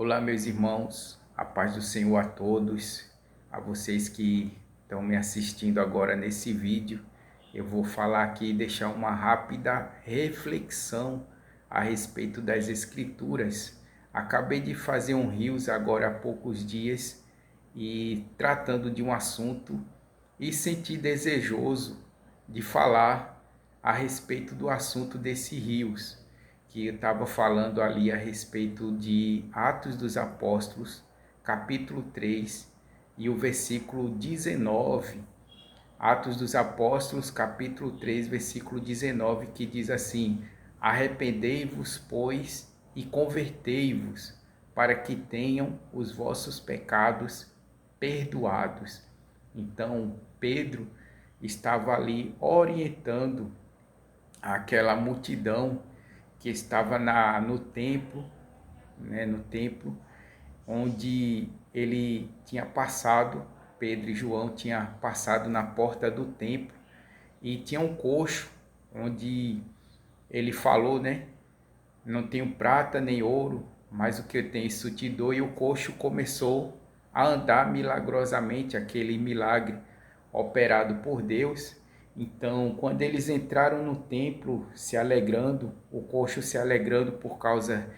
Olá, meus irmãos, a paz do Senhor a todos, a vocês que estão me assistindo agora nesse vídeo. Eu vou falar aqui e deixar uma rápida reflexão a respeito das Escrituras. Acabei de fazer um Reels agora há poucos dias e tratando de um assunto e senti desejoso de falar a respeito do assunto desse Reels que eu estava falando ali a respeito de Atos dos Apóstolos, capítulo 3 e o versículo 19. Atos dos Apóstolos, capítulo 3, versículo 19, que diz assim: Arrependei-vos, pois, e convertei-vos, para que tenham os vossos pecados perdoados. Então, Pedro estava ali orientando aquela multidão que estava no templo, né, no templo onde ele tinha passado, Pedro e João tinham passado na porta do templo e tinha um coxo onde ele falou, né, não tenho prata nem ouro, mas o que eu tenho isso te dou, e o coxo começou a andar milagrosamente, aquele milagre operado por Deus. Então, quando eles entraram no templo se alegrando, o coxo se alegrando por causa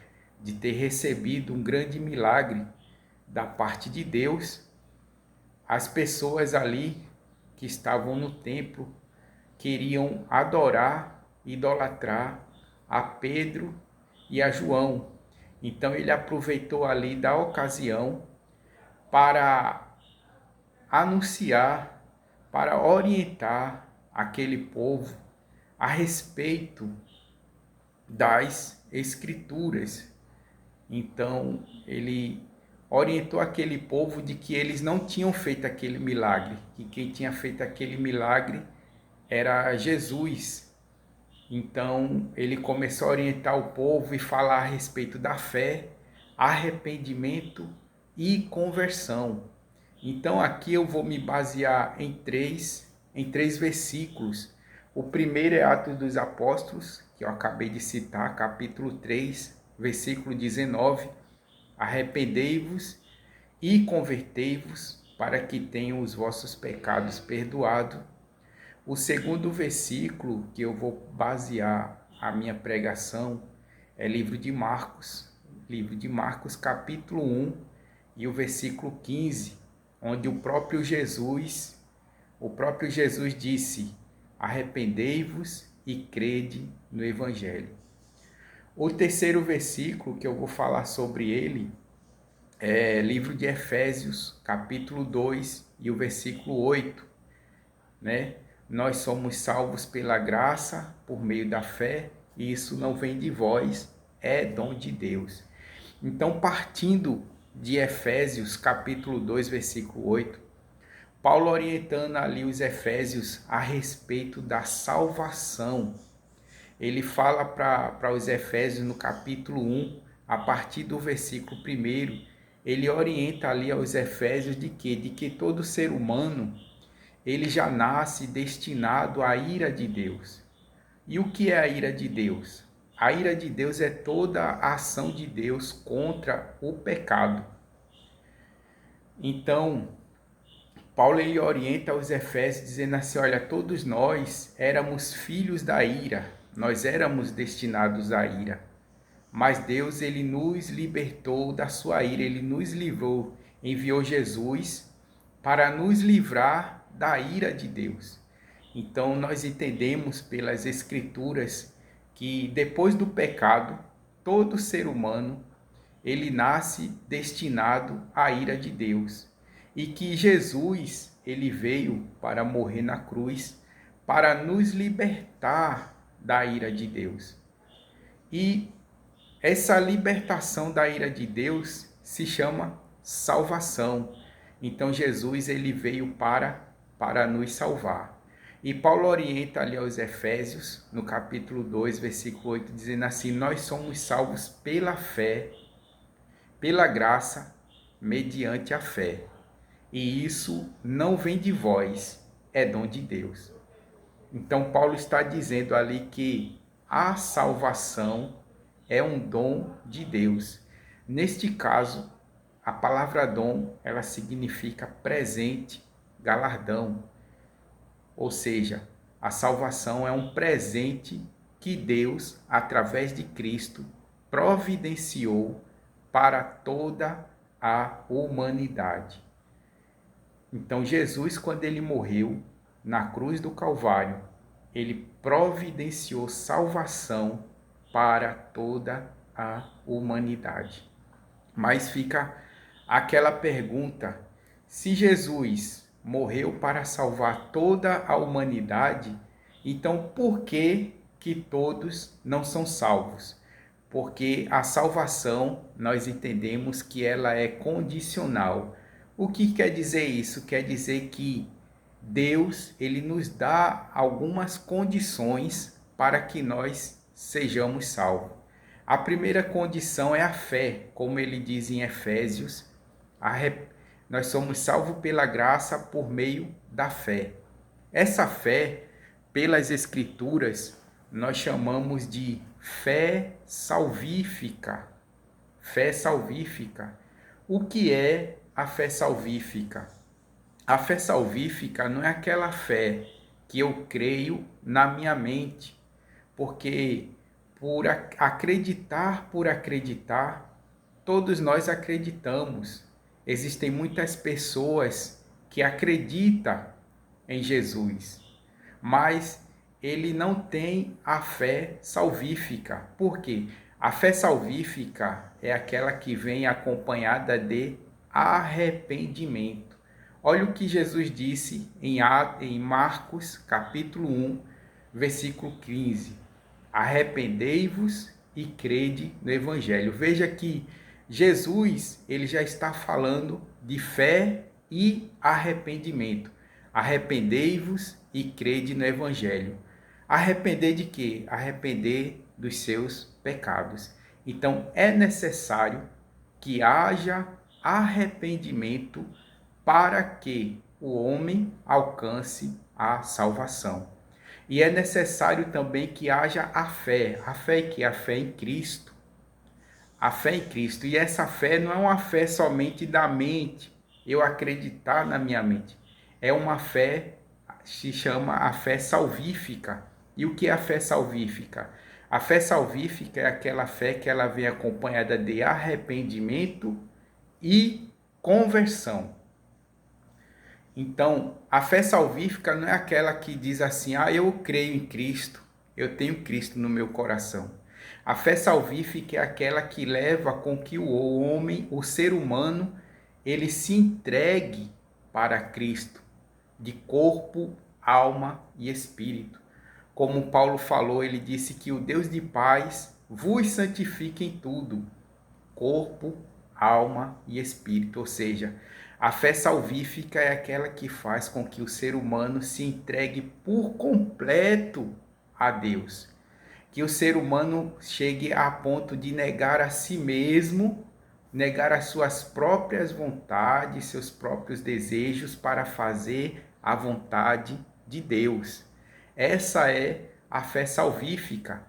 de ter recebido um grande milagre da parte de Deus, as pessoas ali que estavam no templo queriam adorar, idolatrar a Pedro e a João. Então ele aproveitou ali da ocasião para anunciar, para orientar aquele povo a respeito das Escrituras. Então ele orientou aquele povo de que eles não tinham feito aquele milagre, que quem tinha feito aquele milagre era Jesus. Então ele começou a orientar o povo e falar a respeito da fé, arrependimento e conversão. Então aqui eu vou me basear em três versículos. O primeiro é Atos dos Apóstolos, que eu acabei de citar, capítulo 3, versículo 19. Arrependei-vos e convertei-vos para que tenham os vossos pecados perdoados. O segundo versículo que eu vou basear a minha pregação é livro de Marcos capítulo 1 e o versículo 15, onde o próprio Jesus disse: Arrependei-vos e crede no evangelho. O terceiro versículo que eu vou falar sobre ele é livro de Efésios, capítulo 2 e o versículo 8, né? Nós somos salvos pela graça, por meio da fé, e isso não vem de vós, é dom de Deus. Então, partindo de Efésios, capítulo 2, versículo 8, Paulo orientando ali os Efésios a respeito da salvação. Ele fala para os Efésios no capítulo 1, a partir do versículo 1, ele orienta ali aos Efésios de quê? De que todo ser humano ele já nasce destinado à ira de Deus. E o que é a ira de Deus? A ira de Deus é toda a ação de Deus contra o pecado. Então, Paulo ele orienta os Efésios dizendo assim: olha, todos nós éramos filhos da ira, nós éramos destinados à ira. Mas Deus ele nos libertou da sua ira, ele nos livrou, enviou Jesus para nos livrar da ira de Deus. Então nós entendemos pelas Escrituras que depois do pecado, todo ser humano ele nasce destinado à ira de Deus e que Jesus ele veio para morrer na cruz para nos libertar da ira de Deus. E essa libertação da ira de Deus se chama salvação. Então Jesus ele veio para nos salvar. E Paulo orienta ali aos Efésios, no capítulo 2, versículo 8, dizendo assim: nós somos salvos pela fé, pela graça, mediante a fé. E isso não vem de vós, é dom de Deus. Então Paulo está dizendo ali que a salvação é um dom de Deus. Neste caso, a palavra dom, ela significa presente, galardão. Ou seja, a salvação é um presente que Deus, através de Cristo, providenciou para toda a humanidade. Então, Jesus, quando ele morreu na cruz do Calvário, ele providenciou salvação para toda a humanidade. Mas fica aquela pergunta: se Jesus morreu para salvar toda a humanidade, então por que todos não são salvos? Porque a salvação, nós entendemos que ela é condicional. O que quer dizer isso? Quer dizer que Deus, ele nos dá algumas condições para que nós sejamos salvos. A primeira condição é a fé, como ele diz em Efésios, nós somos salvos pela graça por meio da fé. Essa fé, pelas Escrituras, nós chamamos de fé salvífica. Fé salvífica. O que é a fé salvífica? A fé salvífica não é aquela fé que eu creio na minha mente, porque por acreditar, todos nós acreditamos. Existem muitas pessoas que acreditam em Jesus, mas ele não tem a fé salvífica. Por quê? A fé salvífica é aquela que vem acompanhada de arrependimento. Olha o que Jesus disse em Marcos, capítulo 1, versículo 15. Arrependei-vos e crede no Evangelho. Veja que Jesus, ele já está falando de fé e arrependimento. Arrependei-vos e crede no Evangelho. Arrepender de quê? Arrepender dos seus pecados. Então, é necessário que haja arrependimento para que o homem alcance a salvação. E é necessário também que haja a fé. A fé que é a fé em Cristo. A fé em Cristo. E essa fé não é uma fé somente da mente, eu acreditar na minha mente. É uma fé, se chama a fé salvífica. E o que é a fé salvífica? A fé salvífica é aquela fé que ela vem acompanhada de arrependimento e conversão. Então, a fé salvífica não é aquela que diz assim: ah, eu creio em Cristo, eu tenho Cristo no meu coração. A fé salvífica é aquela que leva com que o homem, o ser humano, ele se entregue para Cristo, de corpo, alma e espírito. Como Paulo falou, ele disse que o Deus de paz vos santifique em tudo, corpo, alma e espírito. Ou seja, a fé salvífica é aquela que faz com que o ser humano se entregue por completo a Deus. Que o ser humano chegue a ponto de negar a si mesmo, negar as suas próprias vontades, seus próprios desejos para fazer a vontade de Deus. Essa é a fé salvífica,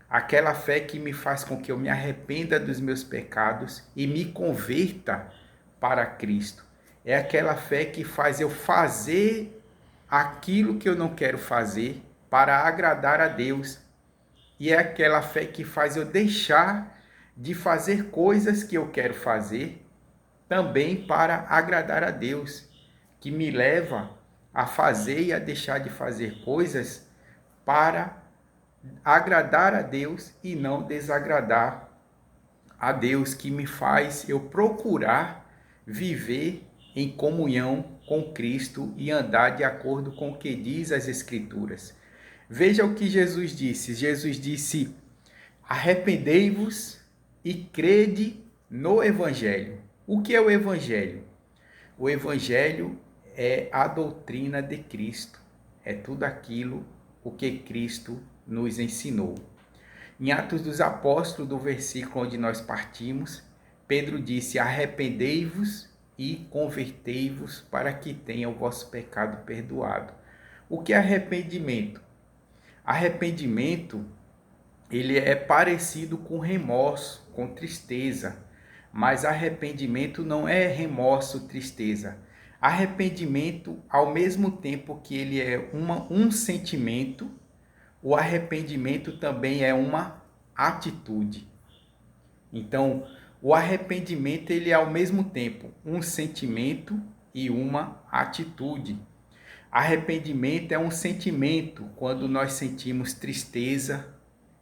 aquela fé que me faz com que eu me arrependa dos meus pecados e me converta para Cristo. É aquela fé que faz eu fazer aquilo que eu não quero fazer para agradar a Deus. E é aquela fé que faz eu deixar de fazer coisas que eu quero fazer também para agradar a Deus, que me leva a fazer e a deixar de fazer coisas para agradar a Deus e não desagradar a Deus, que me faz eu procurar viver em comunhão com Cristo e andar de acordo com o que diz as Escrituras. Veja o que Jesus disse. Jesus disse: arrependei-vos e crede no Evangelho. O que é o Evangelho? O Evangelho é a doutrina de Cristo. É tudo aquilo o que Cristo nos ensinou. Em Atos dos Apóstolos, do versículo onde nós partimos, Pedro disse: arrependei-vos e convertei-vos para que tenha o vosso pecado perdoado. O que é arrependimento? Arrependimento, ele é parecido com remorso, com tristeza, Mas arrependimento não é remorso, tristeza. Arrependimento, ao mesmo tempo que ele é um sentimento, o arrependimento também é uma atitude. Então, o arrependimento ele é ao mesmo tempo um sentimento e uma atitude. Arrependimento é um sentimento quando nós sentimos tristeza,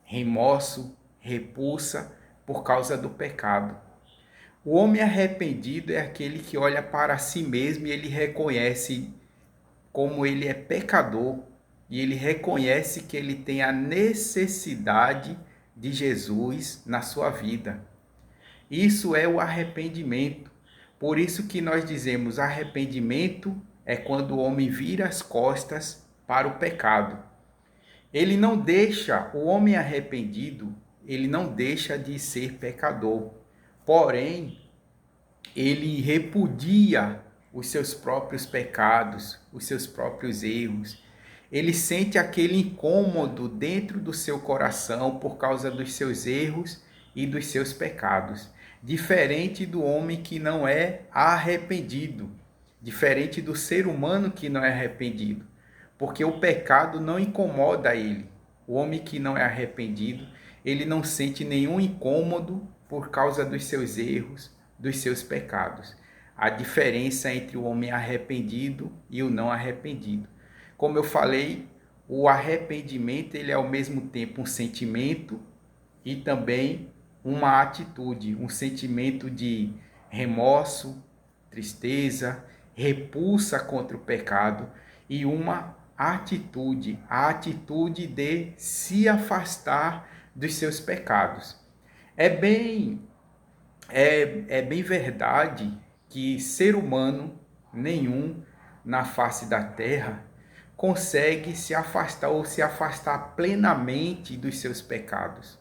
remorso, repulsa por causa do pecado. O homem arrependido é aquele que olha para si mesmo e ele reconhece como ele é pecador e ele reconhece que ele tem a necessidade de Jesus na sua vida. Isso é o arrependimento. Por isso que nós dizemos arrependimento é quando o homem vira as costas para o pecado. Ele não deixa, o homem arrependido, ele não deixa de ser pecador. Porém, ele repudia os seus próprios pecados, os seus próprios erros. Ele sente aquele incômodo dentro do seu coração por causa dos seus erros e dos seus pecados. Diferente do homem que não é arrependido. Diferente do ser humano que não é arrependido. Porque o pecado não incomoda ele. O homem que não é arrependido, ele não sente nenhum incômodo por causa dos seus erros, dos seus pecados. A diferença entre o homem arrependido e o não arrependido. Como eu falei, o arrependimento ele é ao mesmo tempo um sentimento e também uma atitude, um sentimento de remorso, tristeza, repulsa contra o pecado e uma atitude, a atitude de se afastar dos seus pecados. É bem verdade que ser humano nenhum na face da terra consegue se afastar ou se afastar plenamente dos seus pecados.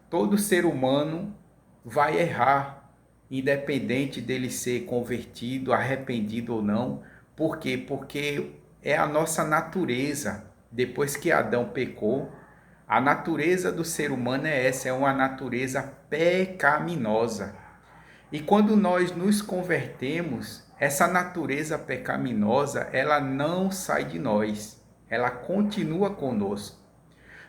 Todo ser humano vai errar, independente dele ser convertido, arrependido ou não. Por quê? Porque é a nossa natureza. Depois que Adão pecou, a natureza do ser humano é essa, é uma natureza pecaminosa. E quando nós nos convertemos, essa natureza pecaminosa, ela não sai de nós, ela continua conosco.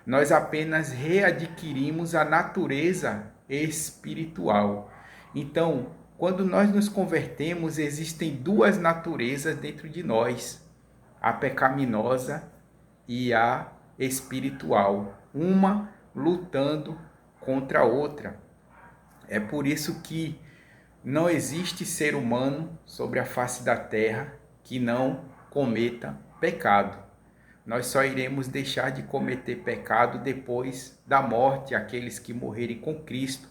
Nós apenas readquirimos a natureza espiritual. Então, quando nós nos convertemos, existem duas naturezas dentro de nós, a pecaminosa e a espiritual, uma lutando contra a outra. É por isso que não existe ser humano sobre a face da terra que não cometa pecado. Nós só iremos deixar de cometer pecado depois da morte. Aqueles que morrerem com Cristo,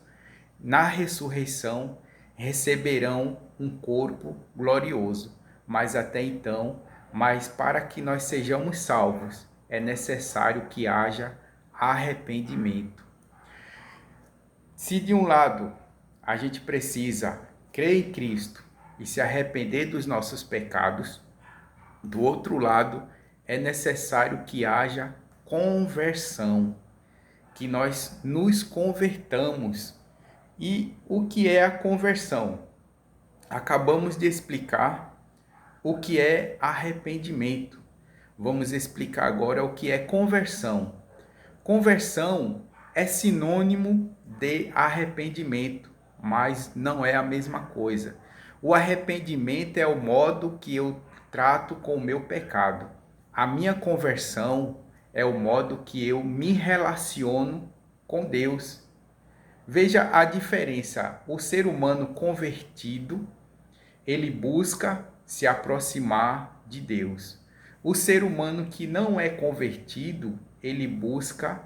na ressurreição, receberão um corpo glorioso. Mas até então, para que nós sejamos salvos, é necessário que haja arrependimento. Se de um lado a gente precisa crer em Cristo e se arrepender dos nossos pecados, do outro lado é necessário que haja conversão, que nós nos convertamos. E o que é a conversão? Acabamos de explicar o que é arrependimento. Vamos explicar agora o que é conversão. Conversão é sinônimo de arrependimento, mas não é a mesma coisa. O arrependimento é o modo que eu trato com o meu pecado. A minha conversão é o modo que eu me relaciono com Deus. Veja a diferença. O ser humano convertido, ele busca se aproximar de Deus. O ser humano que não é convertido, ele busca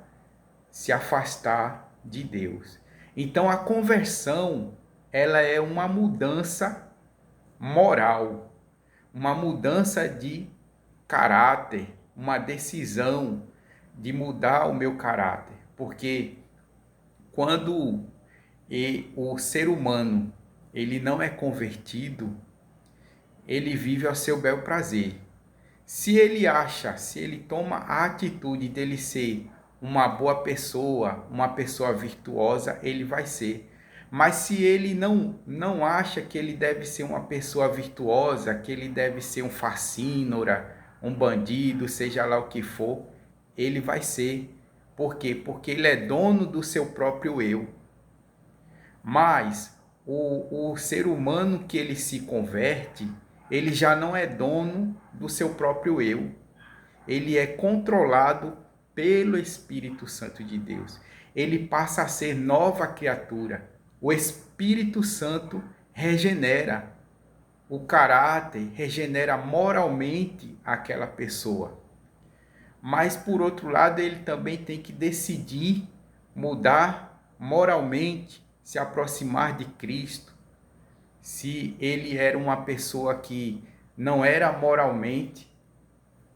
se afastar de Deus. Então a conversão, ela é uma mudança moral, uma mudança de caráter, uma decisão de mudar o meu caráter. Porque quando o ser humano ele não é convertido, ele vive ao seu bel prazer. Se ele toma a atitude dele ser uma boa pessoa, uma pessoa virtuosa, ele vai ser. Mas se ele não acha que ele deve ser uma pessoa virtuosa, que ele deve ser um facínora, um bandido, seja lá o que for, ele vai ser. Por quê? Porque ele é dono do seu próprio eu. Mas o ser humano que ele se converte, ele já não é dono do seu próprio eu. Ele é controlado pelo Espírito Santo de Deus. Ele passa a ser nova criatura. O Espírito Santo regenera o caráter, regenera moralmente aquela pessoa. Mas, por outro lado, ele também tem que decidir mudar moralmente, se aproximar de Cristo. Se ele era uma pessoa que não era moralmente,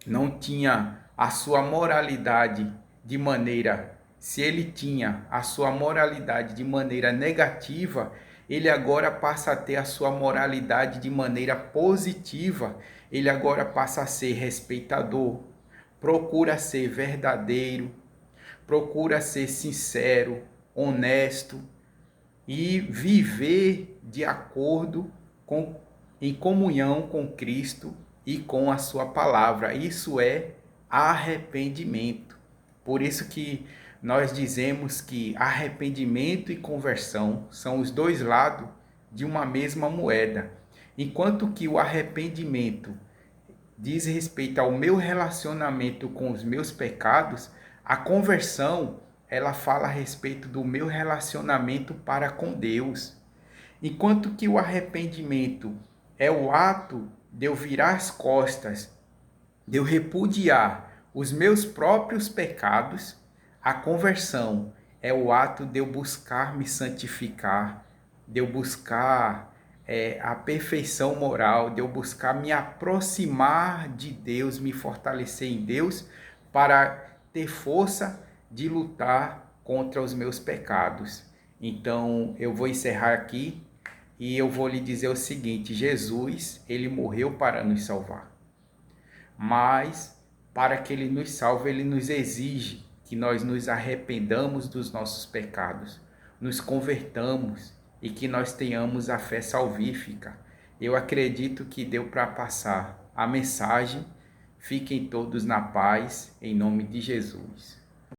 não tinha a sua moralidade de maneira, se ele tinha a sua moralidade de maneira negativa, ele agora passa a ter a sua moralidade de maneira positiva. Ele agora passa a ser respeitador, procura ser verdadeiro, procura ser sincero, honesto e viver de acordo com, em comunhão com Cristo e com a sua palavra. Isso é arrependimento. Por isso que nós dizemos que arrependimento e conversão são os dois lados de uma mesma moeda. Enquanto que o arrependimento diz respeito ao meu relacionamento com os meus pecados, a conversão, ela fala a respeito do meu relacionamento para com Deus. Enquanto que o arrependimento é o ato de eu virar as costas, de eu repudiar os meus próprios pecados, a conversão é o ato de eu buscar me santificar, de eu buscar a perfeição moral, de eu buscar me aproximar de Deus, me fortalecer em Deus, para ter força de lutar contra os meus pecados. Então, eu vou encerrar aqui e eu vou lhe dizer o seguinte: Jesus, ele morreu para nos salvar. Mas, para que ele nos salve, ele nos exige que nós nos arrependamos dos nossos pecados, nos convertamos e que nós tenhamos a fé salvífica. Eu acredito que deu para passar a mensagem. Fiquem todos na paz, em nome de Jesus.